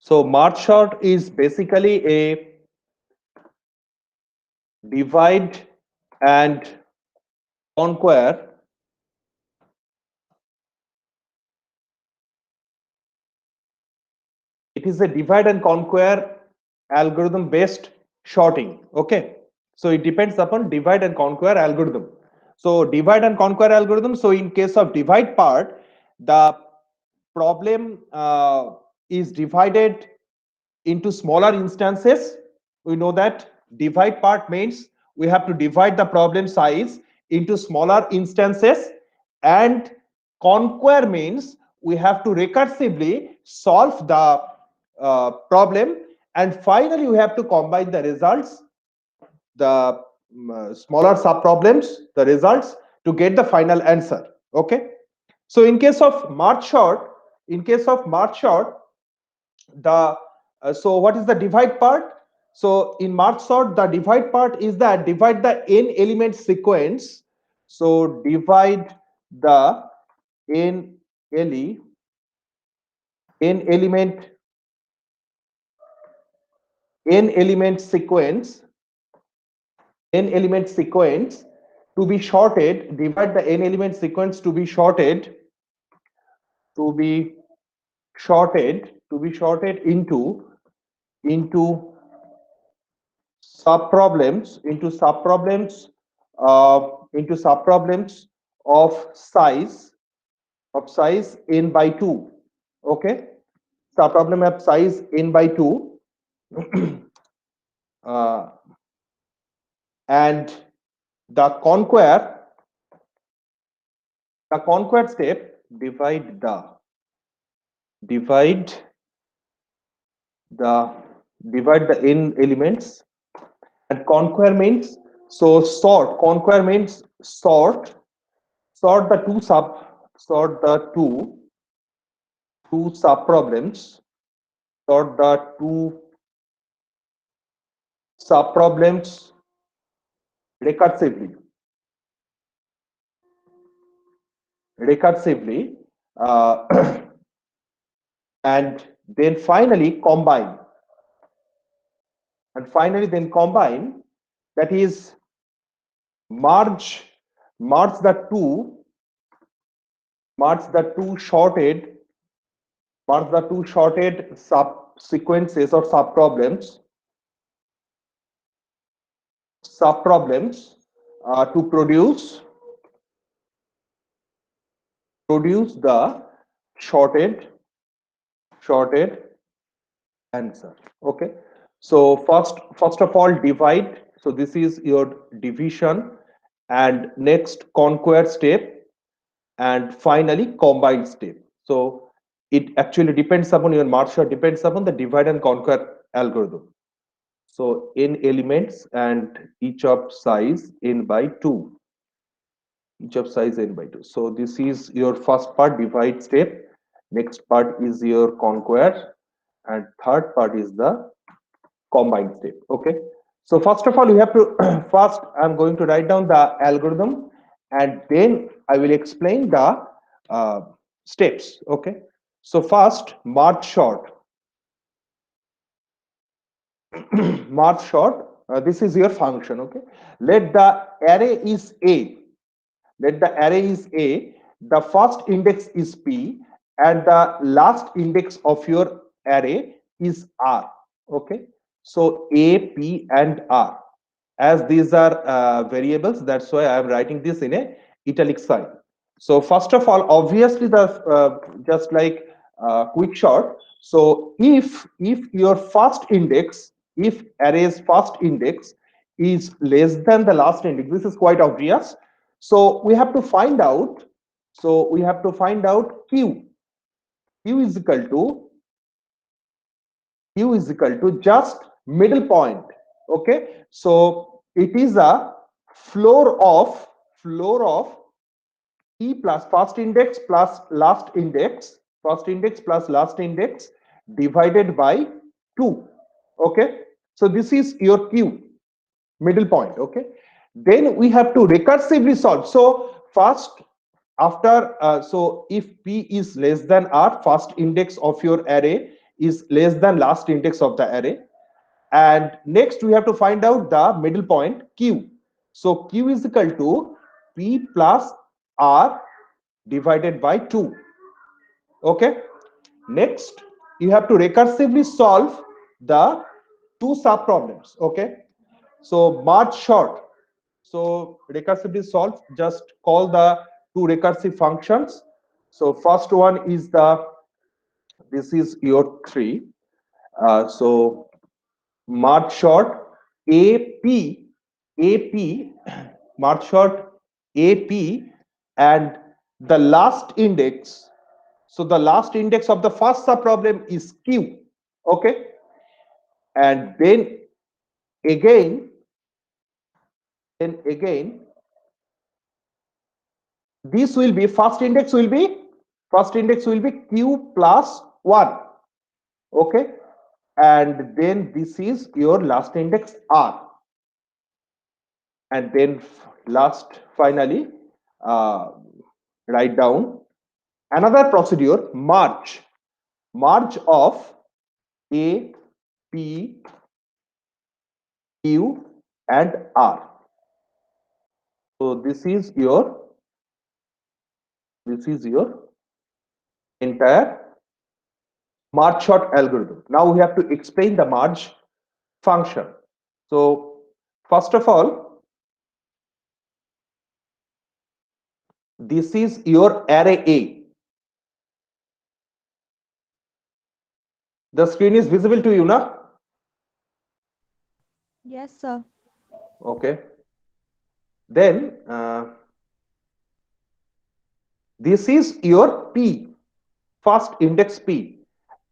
So merge sort is basically a divide and conquer. It is a divide and conquer algorithm based sorting. Okay. So it depends upon divide and conquer algorithm. So divide and conquer algorithm. So in case of divide part, the problem is divided into smaller instances. We know that divide part means we have to divide the problem size into smaller instances, and conquer means we have to recursively solve the problem, and finally we have to combine the results, the smaller sub problems, the results, to get the final answer. Okay. So in case of merge sort, the so what is the divide part? So in merge sort, the divide part is that divide the n element sequence. So divide the n ele n element n element sequence n element sequence to be sorted. Divide the n element sequence to be sorted into sub problems of size n by 2. Okay. Sub problem of size n by 2. And the conquer step, divide the n elements, and conquer means, so conquer means sort the two sub problems, sort the two sub problems recursively, and then finally combine, that is merge the two shorted subsequences or sub problems to produce the shorted answer. Okay. So first of all, divide. So this is your division, and next conquer step, and finally combine step. So it actually depends upon your merge sort, depends upon the divide and conquer algorithm. So n elements and each of size n by 2. So this is your first part, divide step. Next part is your conquer, and third part is the combine step. Okay. So first of all, you have to first I'm going to write down the algorithm, and then I will explain the steps. Okay. So first, merge sort. Merge sort. This is your function. Okay. Let the array is A. The first index is P, and the last index of your array is R. Okay. So A, P, and R. As these are variables, that's why I am writing this in a italic sign. So first of all, obviously the just like quick sort. So if your first index, if array's first index is less than the last index, this is quite obvious. So we have to find out. Q. Q is equal to just middle point. Okay. So it is a floor of P plus first index plus last index, divided by 2. Okay. So this is your Q, middle point. Okay. Then we have to recursively solve. So first, after so if P is less than R, first index of your array is less than last index of the array. And next we have to find out the middle point q. So q is equal to p plus r divided by 2. Okay. Next, you have to recursively solve the two sub problems. Okay. So merge sort. So recursively solve, just call the two recursive functions. So first one is this is your 3. So merge sort AP, merge sort AP, and the last index. So the last index of the first sub problem is q. Okay. And then again, this will be first index will be q plus 1. Okay. And then this is your last index r. And then last finally write down another procedure, merge of a, p, q and r. So this is your entire merge sort algorithm. Now we have to explain the merge function. So first of all, this is your array A. The screen is visible to you, na? Yes, sir. Okay. Then this is your P, first index P,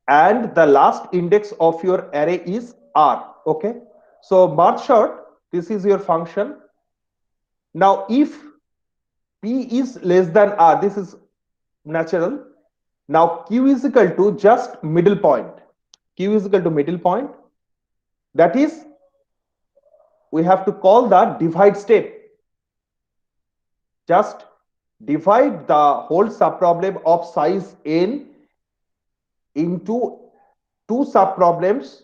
and the last index of your array is R. Okay. So merge sort, this is your function. Now if P is less than R, this is natural. Now Q is equal to just middle point. Q is equal to middle point. That is, we have to call the divide step. Just divide the whole subproblem of size n into two subproblems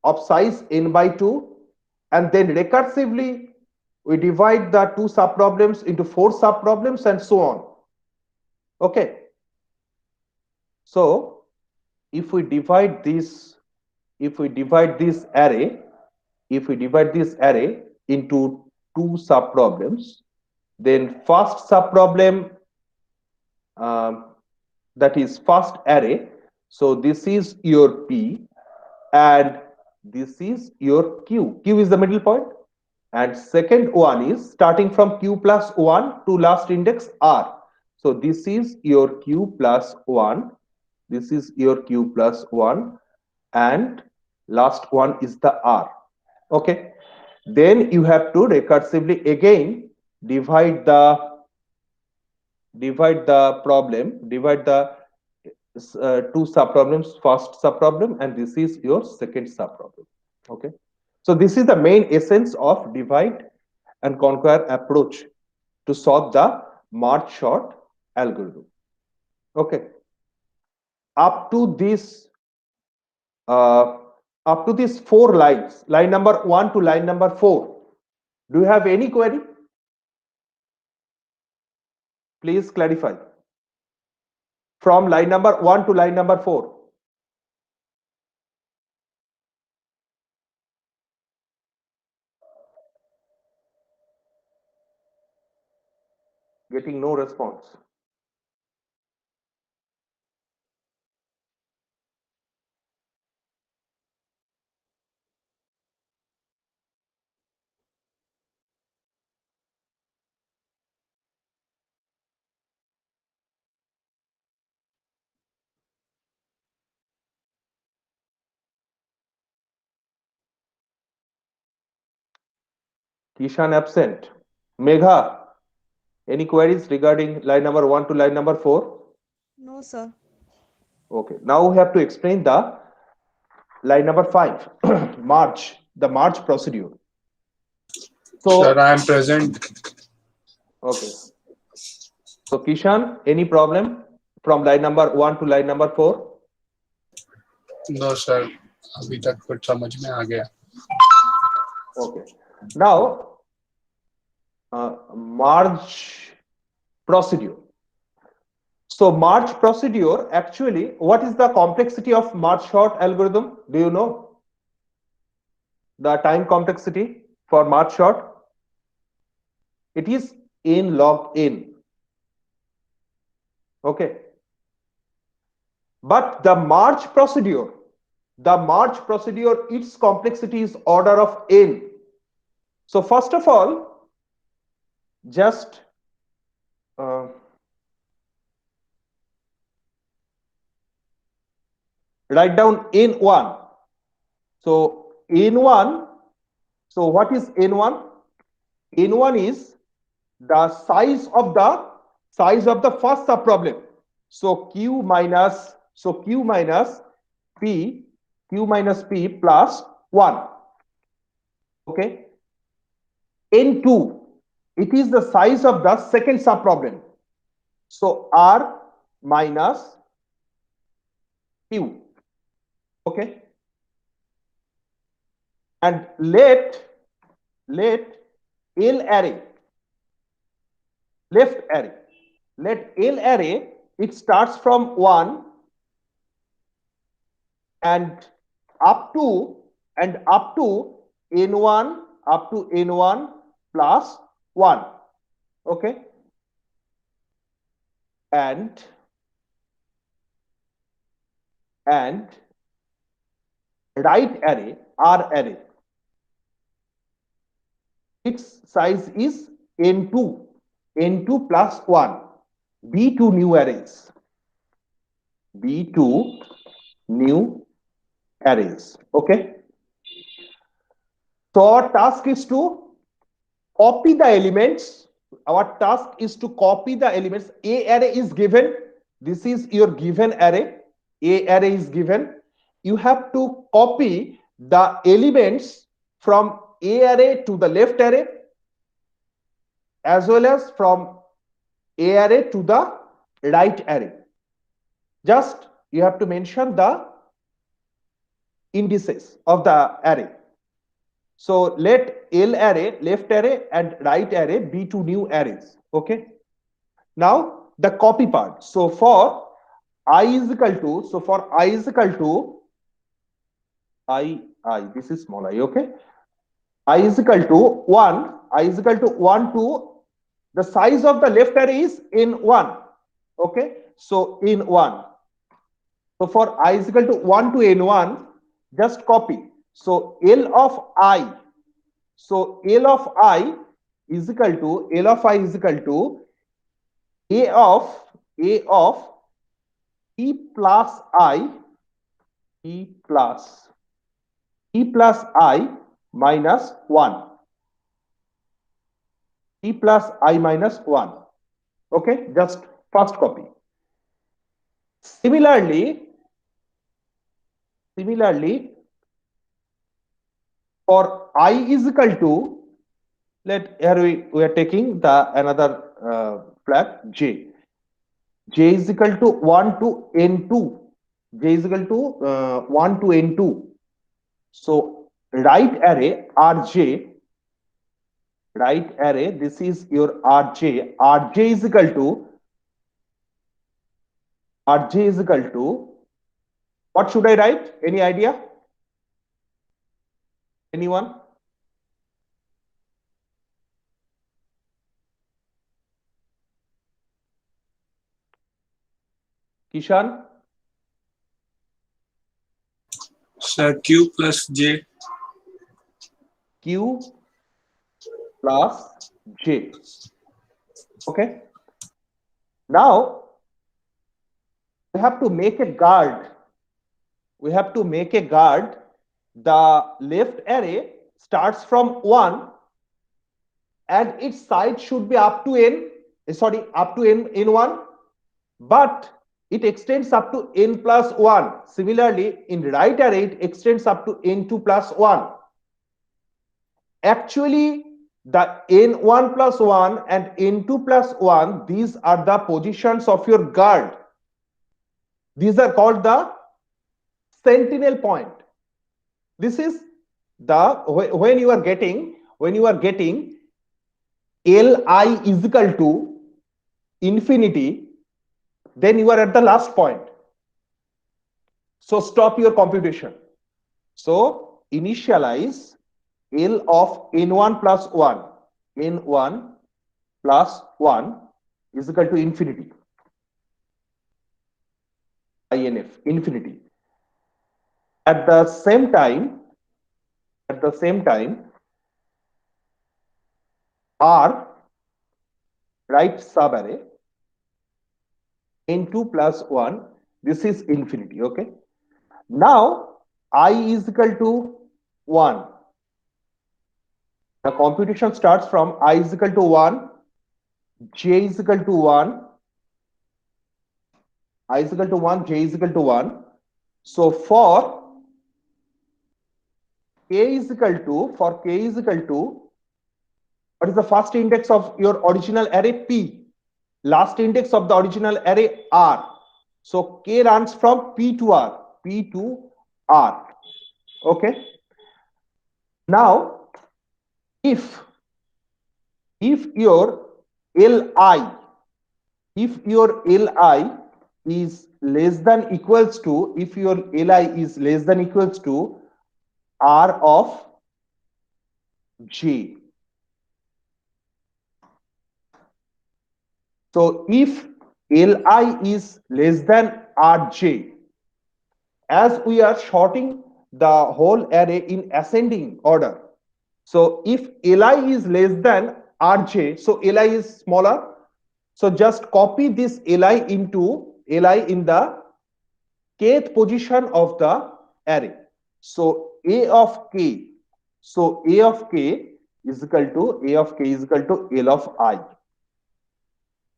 of size n by 2, and then recursively we divide the two subproblems into 4 subproblems and so on. Okay. So if we divide this array into two subproblems, then first subproblem, that is first array, so this is your P and this is your Q. Q is the middle point, and second one is starting from Q plus 1 to last index R. So this is your Q plus 1, this is your Q plus 1, and last one is the R. Okay. Then you have to recursively again divide the two subproblems, first subproblem and this is your second subproblem. Okay. So this is the main essence of divide and conquer approach to solve the merge sort algorithm. Okay. Up to this 4 lines, line number 1 to line number 4, do you have any query? Please clarify. From line number 1 to line number 4. Getting no response. Kishan absent. Megha, any queries regarding line number 1 to line number 4? No, sir. Okay. Now we have to explain the line number 5, the merge procedure. So, Sir, I am present. okay. So Kishan, any problem from line number 1 to line number 4? No sir, अभी तक कुछ समझ में आ गया। Okay. Now, merge procedure. So merge procedure, actually, what is the complexity of merge sort algorithm? Do you know the time complexity for merge sort? It is n log n. Okay. But the merge procedure, its complexity is order of n. So first of all, just write down n1. So n1, so what is n1? n1 is the size of the first subproblem. So q minus p plus 1. Okay. n2, it is the size of the second subproblem. So r minus q. Okay. And let L array, left array, let L array, it starts from 1 and up to n1 plus 1. Okay. And right array, R array, its size is n2 plus 1, B2 new arrays, B2 new arrays. Okay. So our task is to copy the elements. Our task is to copy the elements. A array is given. This is your given array. A array is given. You have to copy the elements from A array to the left array, as well as from A array to the right array. Just you have to mention the indices of the array. So let L array, left array and right array be two new arrays. Okay. Now the copy part. So for I is equal to, I, this is small I, okay. I is equal to 1 to the size of the left array is in 1. Okay. So in 1. So for I is equal to 1 to n1, just copy. So L of I. So L of I is equal to A of P plus I, minus 1. P plus I minus 1. Okay, just first copy. Similarly, for I is equal to, here we are taking the another flag J. J is equal to 1 to n2. J is equal to 1 to n2. So right array Rj, this is your Rj. Rj is equal to, what should I write? Any idea? Anyone? Kishan? Sir Q plus J. Q plus J. Okay. Now we have to make a guard. The left array starts from 1 and its size should be up to n1, but it extends up to n plus 1. Similarly, in right array, it extends up to n2 plus 1. Actually, the n1 plus 1 and n2 plus 1, these are the positions of your guard. These are called the sentinel point. This is the when you are getting Li is equal to infinity, then you are at the last point. So stop your computation. So initialize L of n1 plus 1, n1 plus 1 is equal to infinity, inf, infinity. At the same time, R, right subarray, n2 plus 1, this is infinity, okay? Now, I is equal to 1. The computation starts from I is equal to 1, j is equal to 1, I is equal to 1, j is equal to 1. So for k is equal to, what is the first index of your original array? P. Last index of the original array R. So k runs from P to R, P to R. Okay. Now, if your Li, is less than equals to, if your Li is less than equals to R of J. So if Li is less than Rj, as we are sorting the whole array in ascending order. So if Li is less than Rj, so Li is smaller. So just copy this Li into Li in the kth position of the array. So A of k. So A of k is equal to L of I.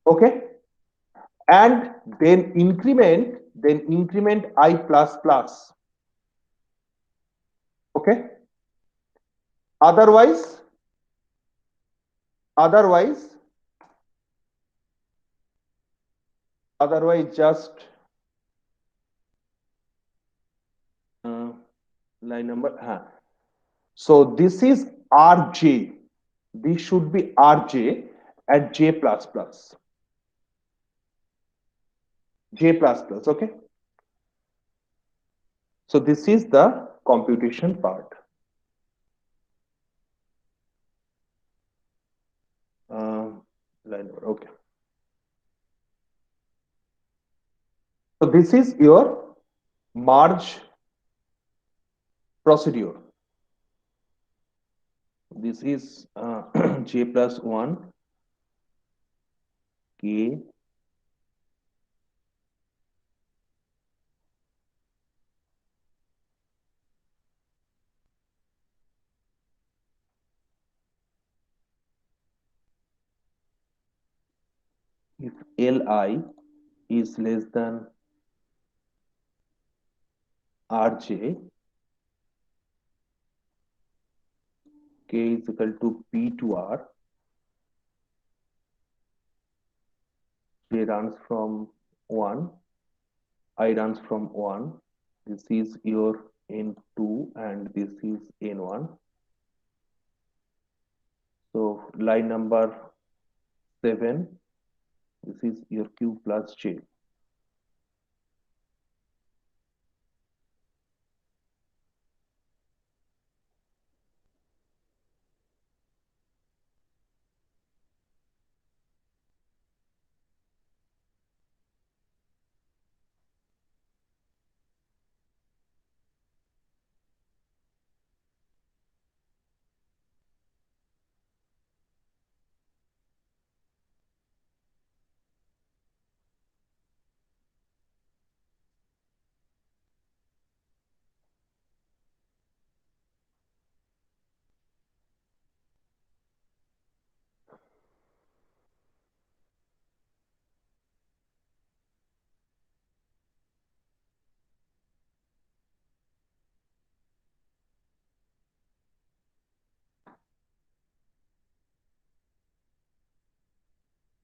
Okay. And then increment I plus plus. Okay. Otherwise just line number. So this is Rj. This should be Rj at J plus plus. J plus plus. Okay. So this is the computation part. Line number. Okay. So this is your merge procedure. This is J plus 1 k if Li is less than Rj, k is equal to P to R, j runs from 1, I runs from 1, this is your n2 and this is n1. So line number 7, this is your q plus j.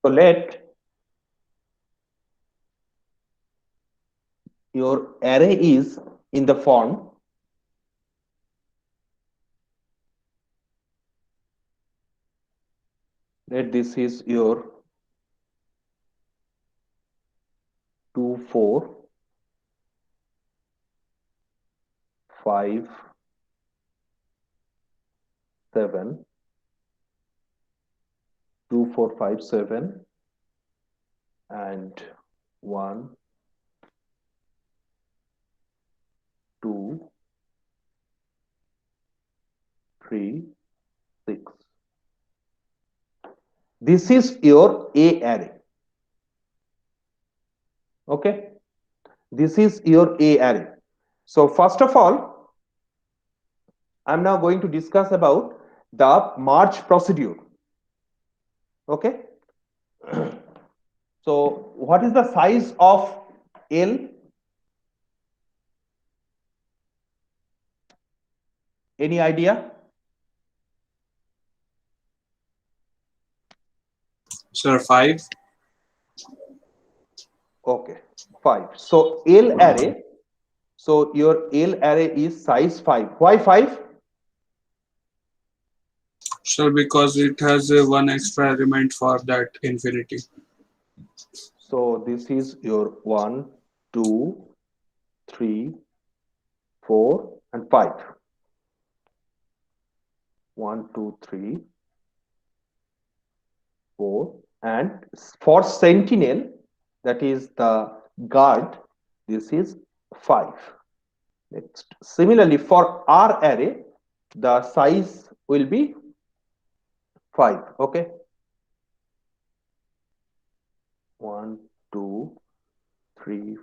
So let your array is in the form that this is your 2 4 5 7 2 4 5 7 and 1 2 3 6. This is your A array. Okay, this is your A array. So first of all, I'm now going to discuss about the merge procedure. Okay, so what is the size of L? Any idea? Sir, 5. Okay, 5. So L array. So your L array is size 5. Why 5? Sir, because it has one extra element for that infinity. So this is your 1, 2, 3, 4, and 5. 1, 2, 3, 4. And for sentinel, that is the guard, this is 5. Next, similarly for R array, the size will be 5. Okay, 1, 2, 3,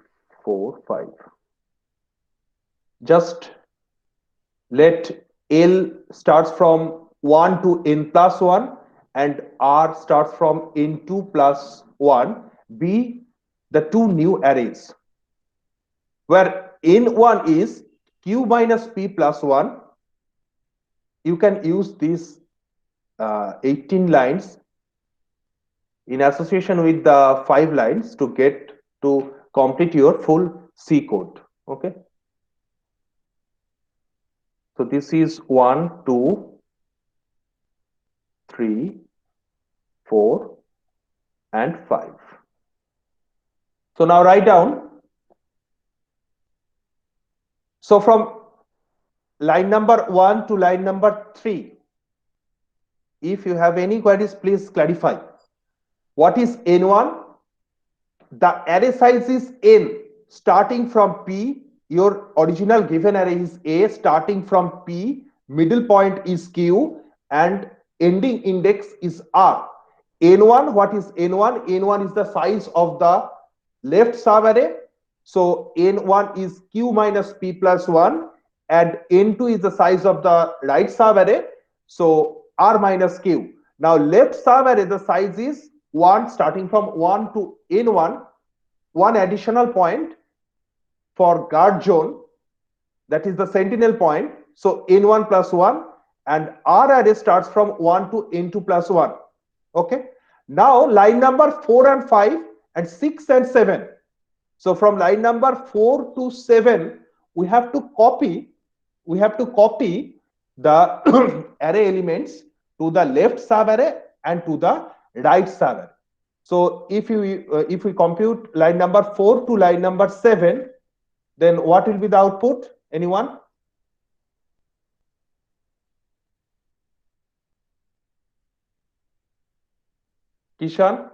4, 5. Just let L starts from 1 to n plus 1 and R starts from n2 plus 1 be the two new arrays, where n1 is q minus p plus 1. You can use these 18 lines in association with the 5 lines to get to complete your full C code. Okay, so this is 1, 2, 3, 4, and 5. So now write down. So from line number 1 to line number 3, if you have any queries, please clarify. What is N1? The array size is N starting from P. Your original given array is A starting from P. Middle point is Q and ending index is R. N1, what is N1? N1 is the size of the left subarray. So N1 is Q minus P plus 1 and N2 is the size of the right subarray. So R minus Q. Now left subarray, the size is 1 starting from 1 to N1, one additional point for guard zone, that is the sentinel point. So N1 plus 1 and R array starts from 1 to N2 plus 1. Okay. Now line number 4 and 5 and 6 and 7. So from line number 4 to 7, we have to copy the array elements to the left subarray and to the right subarray. So if we compute line number 4 to line number 7, then what will be the output? Anyone? Kishan,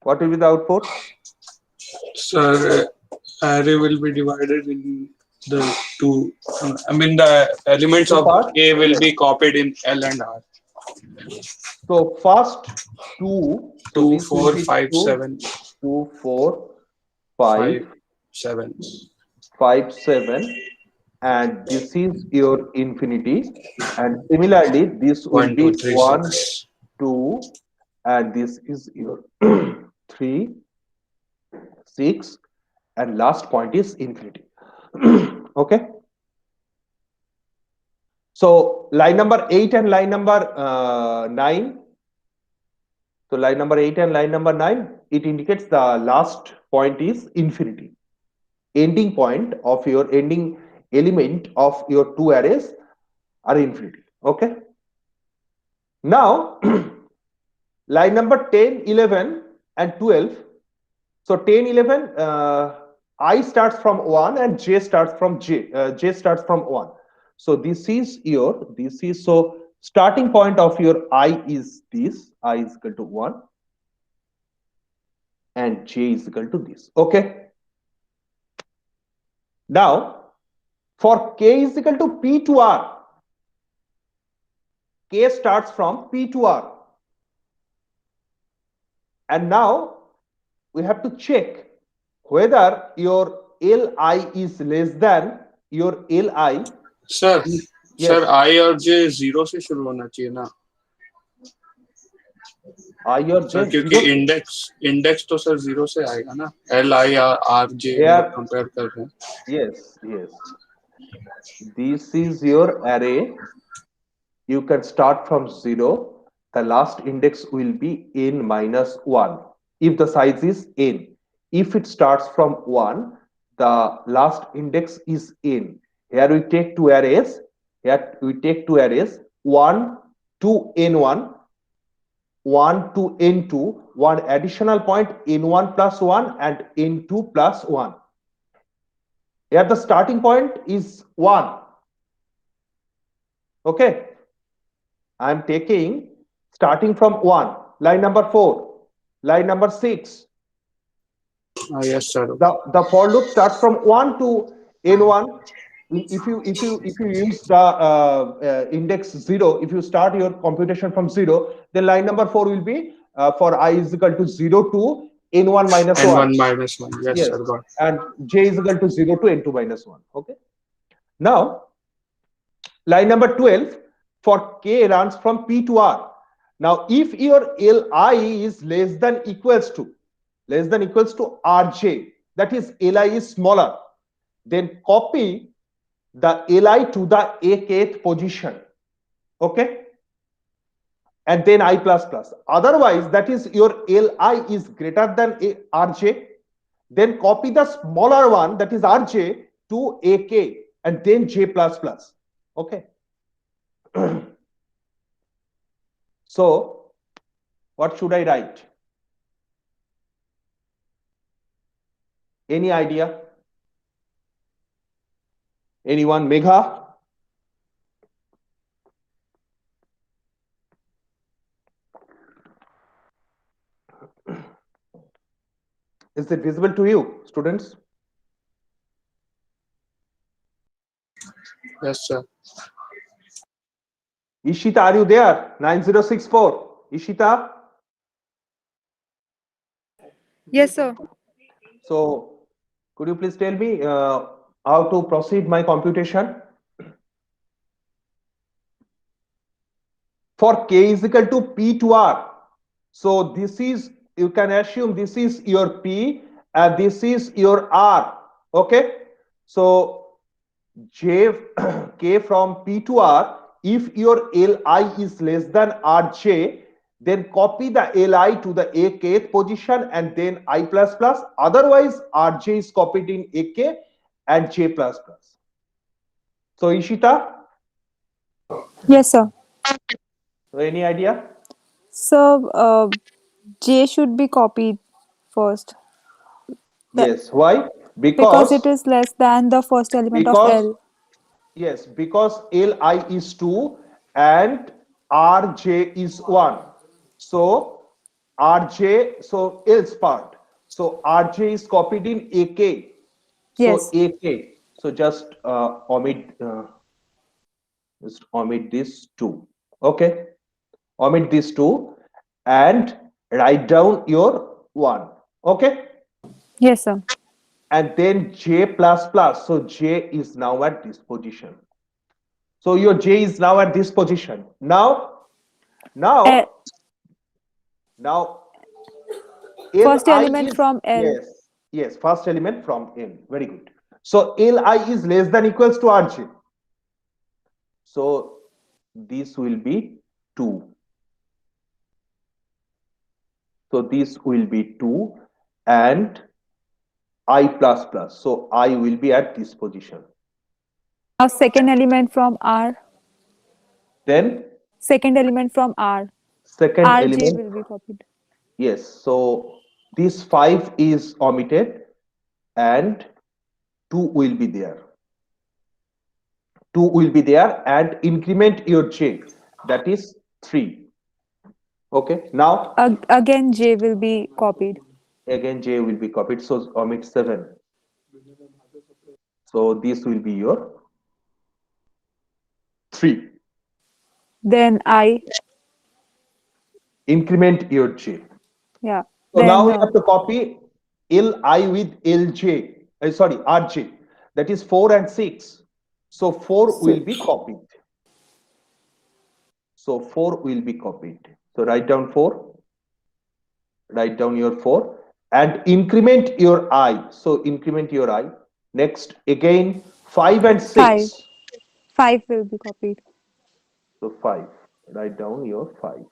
what will be the output? Sir, array will be divided in the two. The elements Two of parts? A will Yes. be copied in L and R. So first 2, so 2, this will 4, be 5, 2, 7, 2, 4, 5, 5, 7. 5, 7, and this is your infinity. And similarly, this will 1, be 2, 3, 1, 6. 2, and this is your 3, 6, and last point is infinity. Okay. So line number 8 and line number 9. So line number 8 and line number 9, it indicates the last point is infinity. ending point of your ending element of your two arrays are infinity. Okay. Now, line number 10, 11, and 12. So 10, 11, I starts from 1 and j starts from j starts from 1. So this is so starting point of your I is this, I is equal to 1 and j is equal to this. Okay. Now, for k is equal to p to r, k starts from p to r. And now we have to check whether your Li is less than your Li sir is, sir yes, आई और जे zero से शुरू होना चाहिए ना I or sir j क्योंकि 0. Index index तो sir zero से आएगा ना एल आई आर जे हम लोग Here, कंपेयर कर रहे हैं yes, yes. This is your array. You can start from 0. The last index will be n minus 1 if the size is n. If it starts from 1, the last index is n. Here we take two arrays. Here we take two arrays 1 to n1, 1 to n2, one additional point n1 plus 1 and n2 plus 1. Here the starting point is 1. Okay. I am taking starting from 1, line number 4, line number 6. Yes sir The for loop starts from 1 to n1. If you use the index 0, if you start your computation from 0, then line number 4 will be for I is equal to 0 to n1 minus N 1. One minus one yes Yes, sir got and j is equal to 0 to n2 minus 1. Okay. Now, line number 12, for k runs from p to r. Now, if your Li is less than equals to Rj, that is Li is smaller, then copy the Li to the akth position. Okay. And then I plus plus. Otherwise, that is your Li is greater than Rj, then copy the smaller one, that is Rj, to ak and then j plus plus. Okay. So, what should I write? Any idea? Anyone? Megha? Is it visible to you, students? Yes sir Ishita, are you there? 9064. Ishita? Yes, sir. So, could you please tell me how to proceed my computation? For k is equal to p to r. So, this is, you can assume this is your p and this is your r. Okay. So, j k from p to r, if your Li is less than Rj, then copy the Li to the akth position and then I plus plus. Otherwise, Rj is copied in ak and j plus plus. So, Ishita, Yes, sir. any idea? So, J should be copied first Yes. Why? because it Because is less than the first element of because L. yes, because Li is 2 and Rj is 1. So Rj, so else part. So Rj is copied in AK. So Yes. AK. So just omit this 2. Okay. Omit this 2 and write down your 1. Okay. Yes, sir. And then J plus plus. So J is now at this position. So your J is now at this position. L, Now, now first Li element is, from L. yes, first element from L. Very good. So Li is less than equals to Rj. So this will be 2. So this will be 2 and I plus plus. So I will be at this position. Now second element from R. Then Second element from R. second RJ element, will be copied. yes. So this 5 is omitted and 2 will be there. 2 will be there and increment your J, that is 3. Okay. Now Again, J will be copied. again J will be copied. So omit 7. So this will be your 3. Then I. Increment your J. Yeah. So now Then we have to copy Li with Lj, sorry, Rj. That is 4 and 6. So 4 will be 6. copied. So 4 will be copied. So write down 4. Write down your 4 and increment your I. So increment your I. Next again 5 and 5. 6. 5 will be copied. So 5. Write down your 5.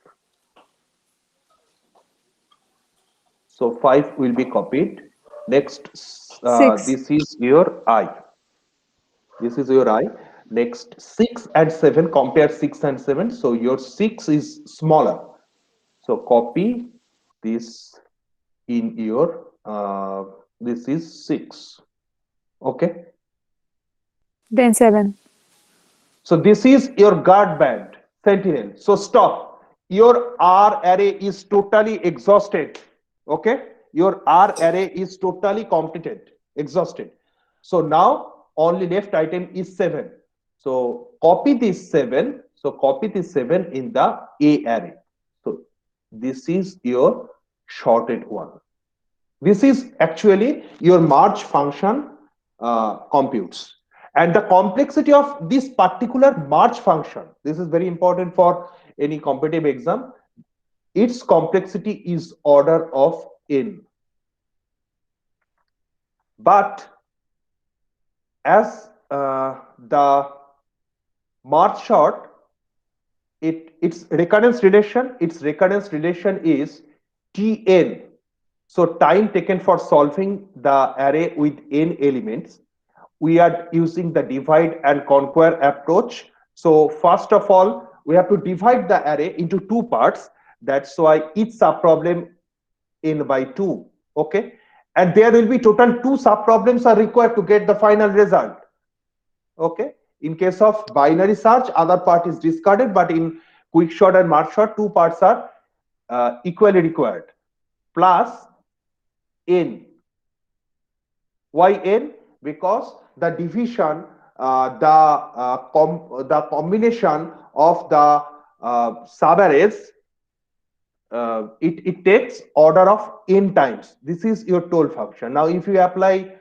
So 5 will be copied. Next, 6. this is your I. This is your I. Next, 6 and 7, compare 6 and 7. So your 6 is smaller. So copy this in your, this is 6. Okay. Then 7. So this is your guard band, sentinel. So stop. Your R array is totally exhausted. Okay. Your R array is totally completed, exhausted. So now only left item is 7. So copy this 7. So copy this 7 in the A array. So this is your shorted one. This is actually your merge function computes. And the complexity of this particular merge function, this is very important for any competitive exam. Its complexity is order of n. But as the merge sort, its recurrence relation is Tn. So time taken for solving the array with n elements. We are using the divide and conquer approach. So first of all, we have to divide the array into 2 parts. That's why each subproblem n by 2. Okay. And there will be total 2 subproblems are required to get the final result. Okay. In case of binary search, other part is discarded, but in quick sort and merge sort, 2 parts are equally required. Plus n. Why n? Because the division, the combination of the subarrays, it takes order of n times. This is your toll function. Now, if you apply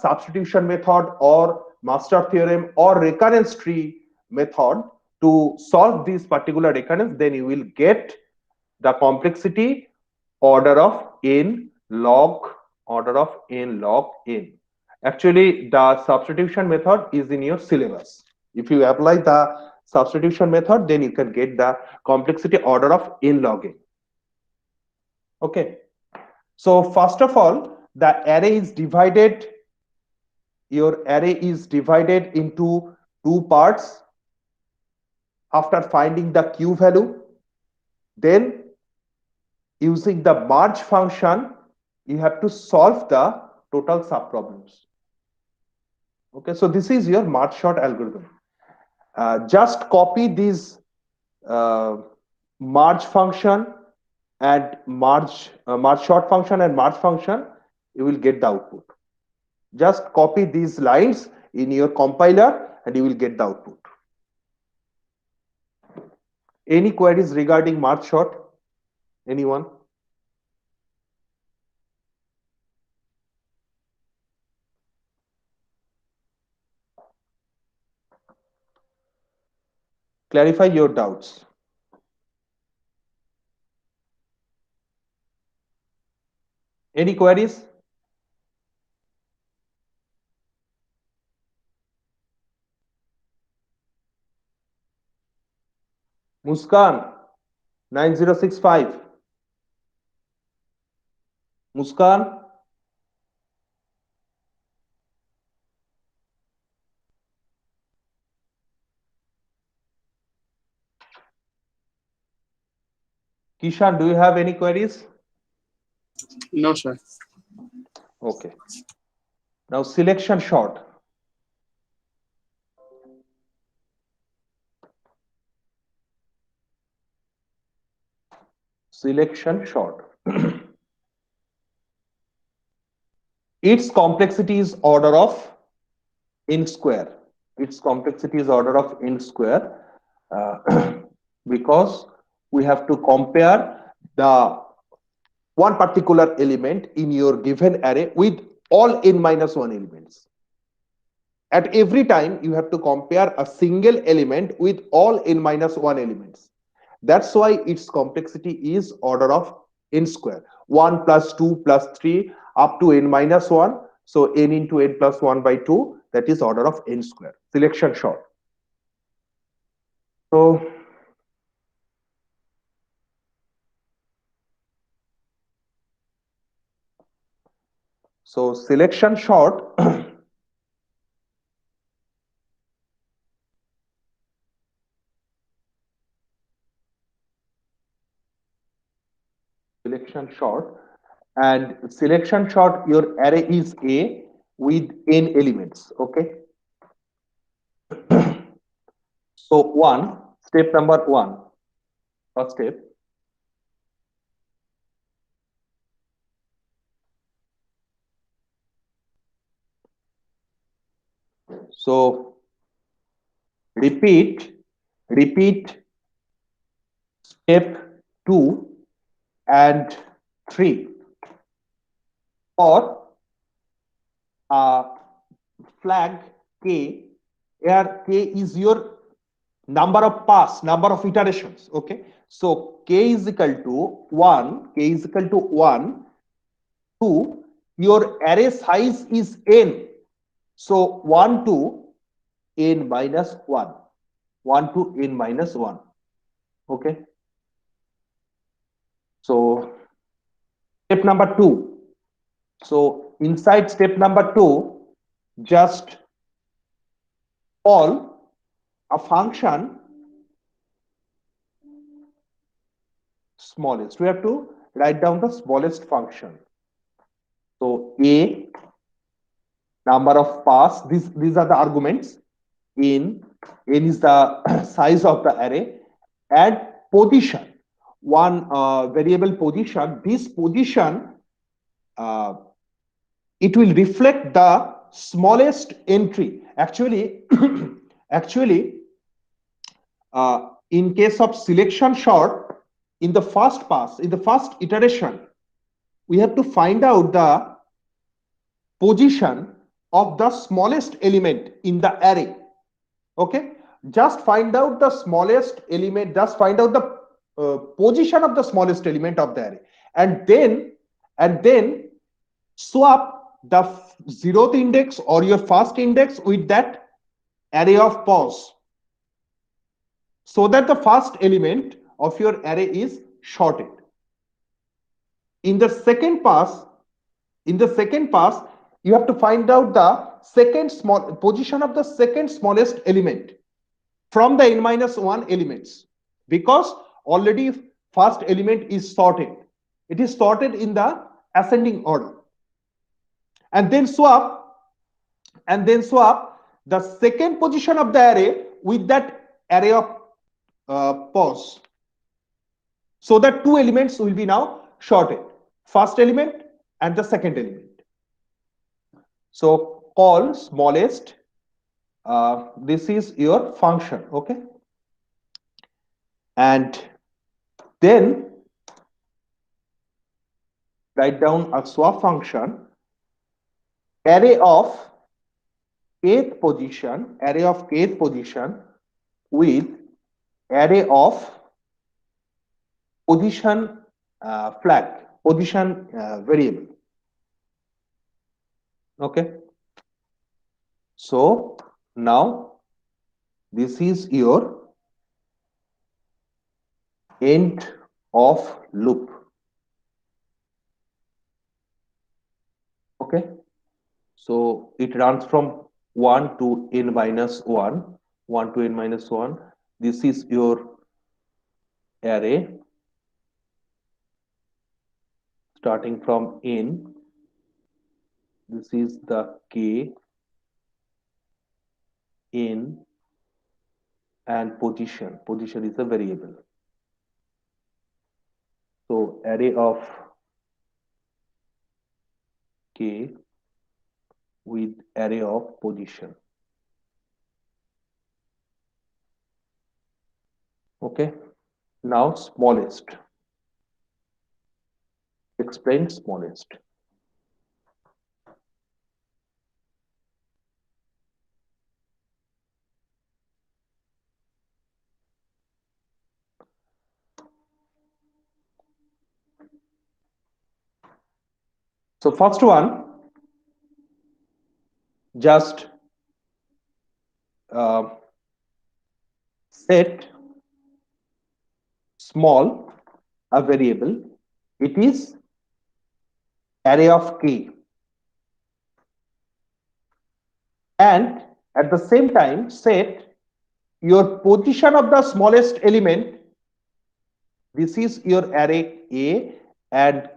substitution method or master theorem or recurrence tree method to solve this particular recurrence, then you will get the complexity order of n log n. Actually, the substitution method is in your syllabus. If you apply the substitution method, then you can get the complexity order of n log n. Okay. So first of all, the array is divided. Your array is divided into 2 parts after finding the q value. Then using the merge function, you have to solve the total subproblems. Okay, so this is your merge sort algorithm. Just copy this merge function and merge sort function and merge function, you will get the output. Just copy these lines in your compiler and you will get the output. Any queries regarding merge sort? Anyone? Clarify your doubts. Any queries? Muskan 9065. Muskan? Kishan, do you have any queries? No, sir. Okay. Now selection sort. Selection sort. Its complexity is order of n square. Its complexity is order of n square because we have to compare the one particular element in your given array with all n minus 1 elements. At every time, you have to compare a single element with all n minus 1 elements. That's why its complexity is order of n square. 1 plus 2 plus 3 up to n minus 1. So n into n plus 1 by 2, that is order of n square. Selection sort. So selection sort selection sort, and selection sort, your array is A with n elements. Okay. So step number one, first step. So repeat step 2 and 3 for flag k, where k is your number of pass, number of iterations. Okay, so k is equal to 1, k is equal to 1, 2, your array size is n. So 1 to n minus 1, 1 to n minus 1. Okay. So step number 2. So inside step number 2, just call a function smallest. We have to write down the smallest function. So a, number of pass, these are the arguments. N is the size of the array, and position, one variable position. This position, it will reflect the smallest entry. Actually, in case of selection sort, in the first pass, in the first iteration, we have to find out the position of the smallest element in the array. Okay, just find out the smallest element, just find out the position of the smallest element of the array, and then swap the 0th index or your first index with that array of pos, so that the first element of your array is sorted. In the second pass, you have to find out the second small position of the second smallest element from the n minus 1 elements, because already first element is sorted. It is sorted in the ascending order. And then swap the second position of the array with that array of pos, so that two elements will be now sorted, first element and the second element. So call smallest, this is your function. Okay, and then write down a swap function, array of kth position with array of position flag, position variable. Okay, so now this is your end of loop. Okay, so it runs from 1 to n minus 1, 1 to n minus 1. This is your array, starting from n. This is the k, n, and position. Position is a variable. So array of k with array of position. Okay. Now smallest. Explain smallest. So first one, just set small a variable. It is array of k, and at the same time set your position of the smallest element. This is your array A, and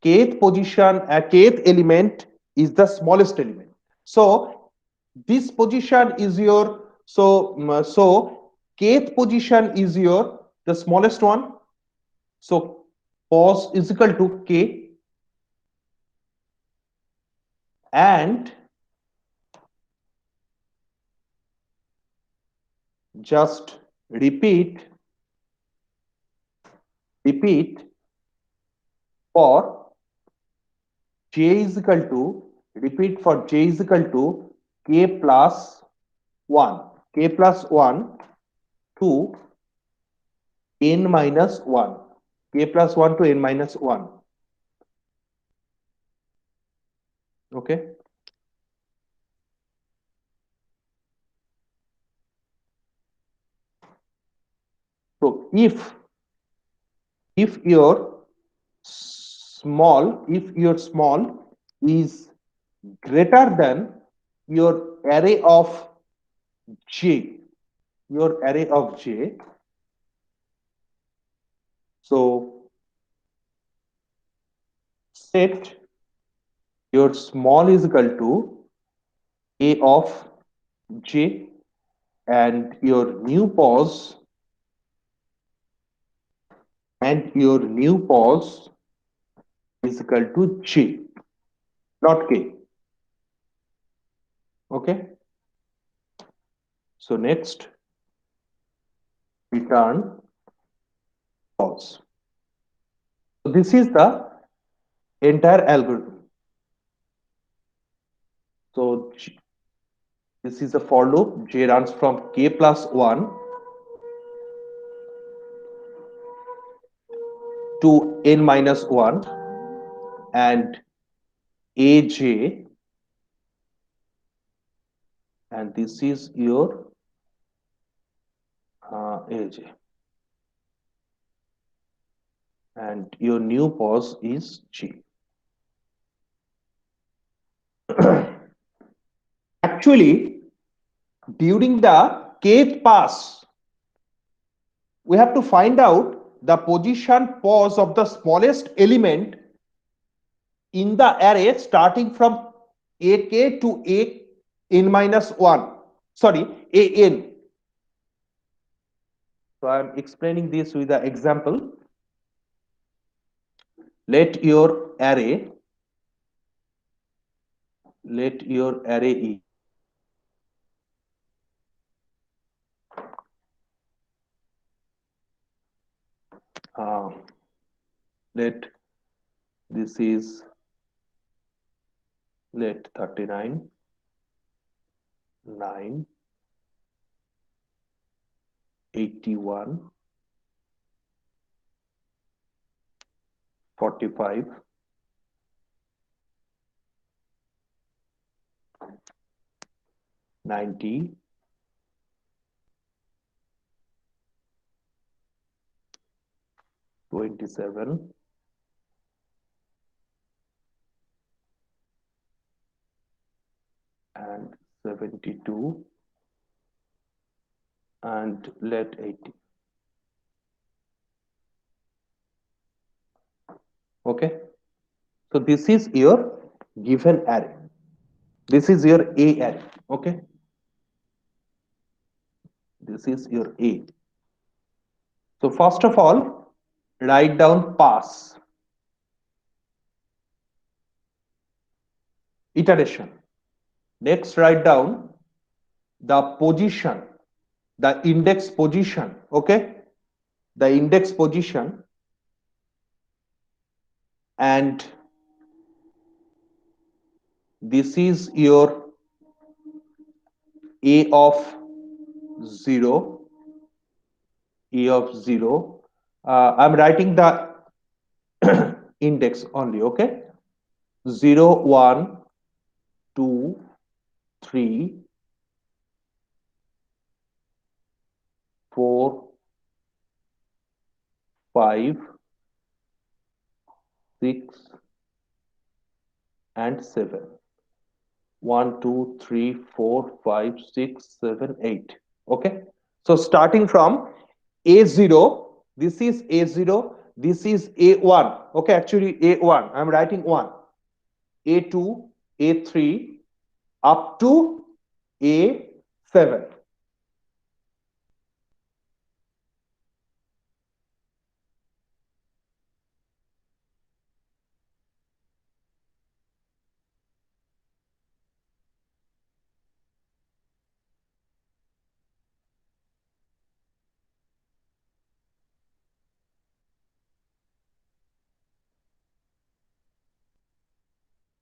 kth position, kth element is the smallest element. So this position is your, so kth position is your the smallest one. So pos is equal to k, and just repeat for j is equal to, repeat for j is equal to k plus 1, k plus 1 to n minus 1, k plus 1 to n minus 1. Okay. So if your small, if your small is greater than your array of j, your array of j, so set your small is equal to a of j, and your new pos, is equal to j, not k. Okay. So next, return false. So this is the entire algorithm. So this is a for loop. J runs from k plus 1 to n minus 1, and aj, and this is your aj, and your new pos is g. Actually, during the kth pass, we have to find out the position pos of the smallest element in the array starting from ak to an minus 1, sorry, an. So I am explaining this with the example. Let your array E, let this is, let 39, 9, 81, 45, 90, 27, and 72, and let 80. Okay. So this is your given array. This is your A array. Okay, this is your A. So first of all, write down pass iteration. Next, write down the position, the index position. Okay, the index position, and this is your A of 0. A of 0. I'm writing the index only. Okay, 0, 1, 2, 3, 4, 5, 6, and 7. 1, 2, 3, 4, 5, 6, 7, 8. Okay, so starting from A0, this is A0, this is A1. Okay, actually A1, I'm writing 1, A2, A3, up to A7.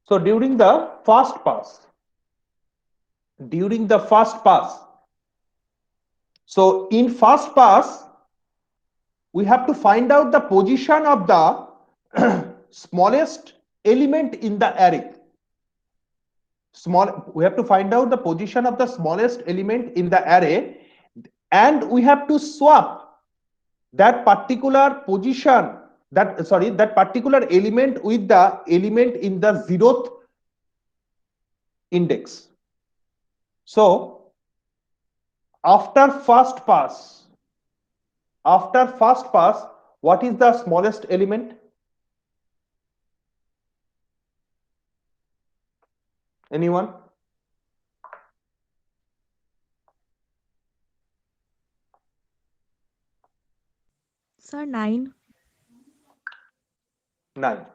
So during the first pass, so in first pass, we have to find out the position of the smallest element in the array. We have to find out the position of the smallest element in the array, and we have to swap that particular position, that particular element with the element in the 0th index. So after first pass, what is the smallest element? Anyone? Sir, 9. 9.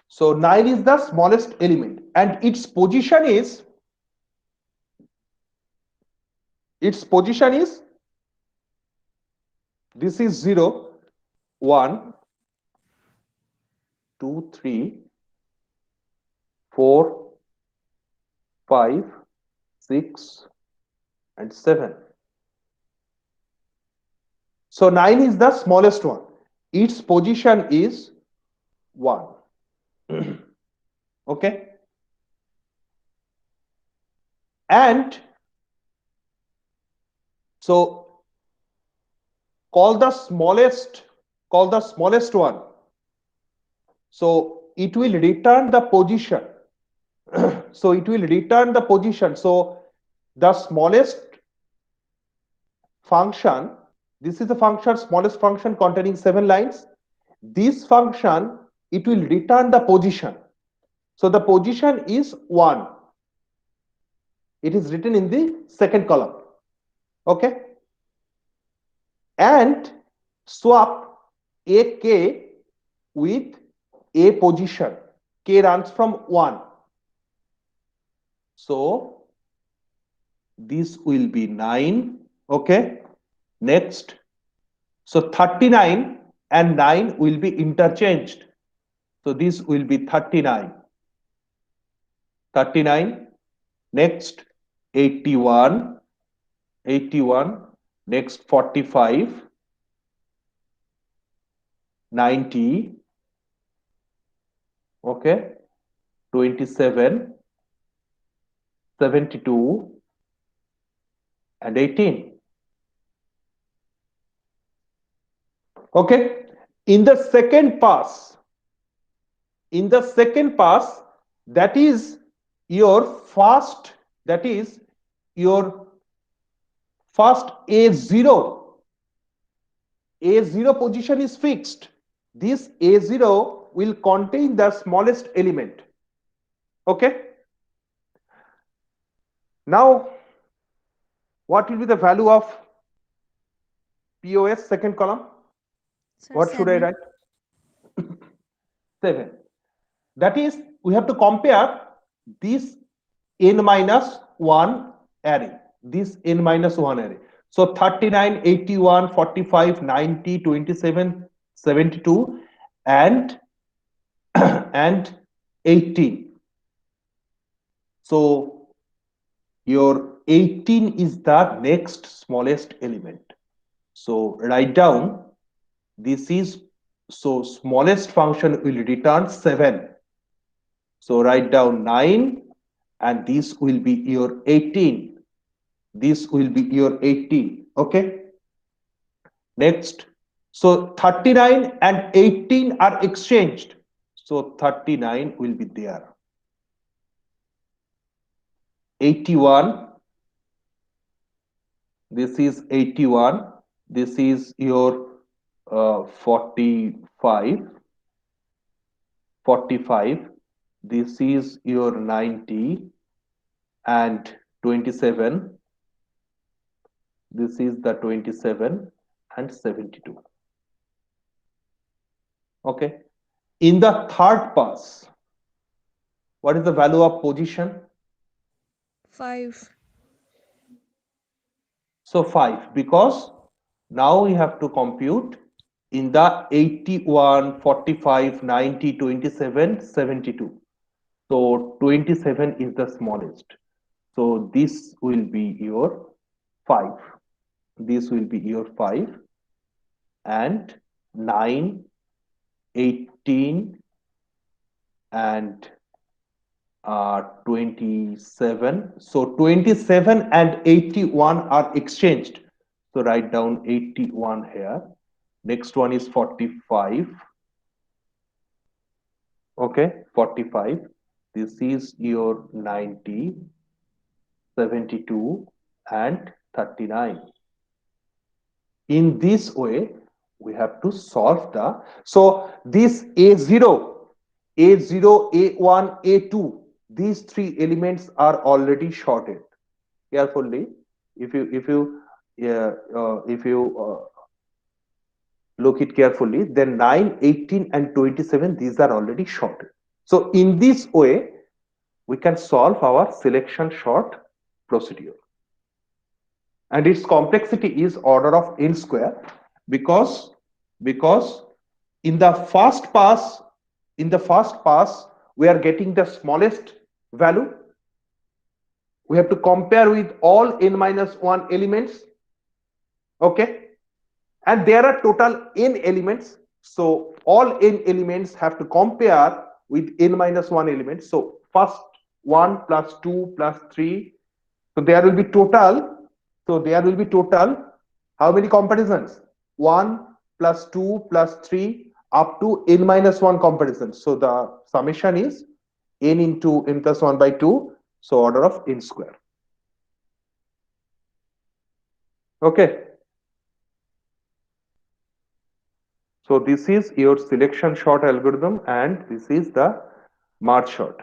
So 9 is the smallest element, and its position is this is 0, 1, 2, 3, 4, 5, 6, and 7. So 9 is the smallest one. Its position is 1. Okay. And so call the smallest one. So it will return the position. So it will return the position. So the smallest function, this is the function, smallest function containing 7 lines. This function, it will return the position. So the position is 1. It is written in the second column. Okay. And swap AK with A position. K runs from 1. So this will be 9. Okay. Next. So 39 and 9 will be interchanged. So this will be 39. 39. Next 81. 81. Next 45. 90. Okay. 27. 72. And 18. Okay. In the second pass, that is your first A0 position is fixed. This A0 will contain the smallest element. Okay. Now, what will be the value of POS second column? Sir, What should I 7. write? 7. That is, we have to compare this n minus 1 array. This n minus 1 array. So 39, 81, 45, 90, 27, 72, and and 18. So your 18 is the next smallest element. So write down, this is, so smallest function will return 7. So write down 9, and this will be your 18. This will be your 18. Okay. Next. So 39 and 18 are exchanged. So 39 will be there. 81. This is 81. This is your 45. 45. This is your 90 and 27. This is the 27 and 72. Okay. In the third pass, what is the value of position? 5. So 5, because now we have to compute in the 81, 45, 90, 27, 72. So 27 is the smallest. So this will be your 5. This will be your 5, and 9, 18, and 27. So 27 and 81 are exchanged. So write down 81 here. Next one is 45. Okay, 45. This is your 90, 72, and 39. In this way, we have to solve the, so this A0, A1, A2, these three elements are already shorted. Carefully, if you look it carefully, then 9, 18, and 27, these are already shorted. So in this way, we can solve our selection sort procedure. And its complexity is order of n square, because in the first pass, we are getting the smallest value. We have to compare with all n minus 1 elements. Okay. And there are total n elements. So all n elements have to compare with n minus 1 elements. So first 1 plus 2 plus 3. So there will be total. So there will be total. How many comparisons? 1 plus 2 plus 3 up to n minus 1 comparisons. So the summation is n into n plus 1 by 2. So order of n square. Okay. So this is your selection sort algorithm, and this is the merge sort.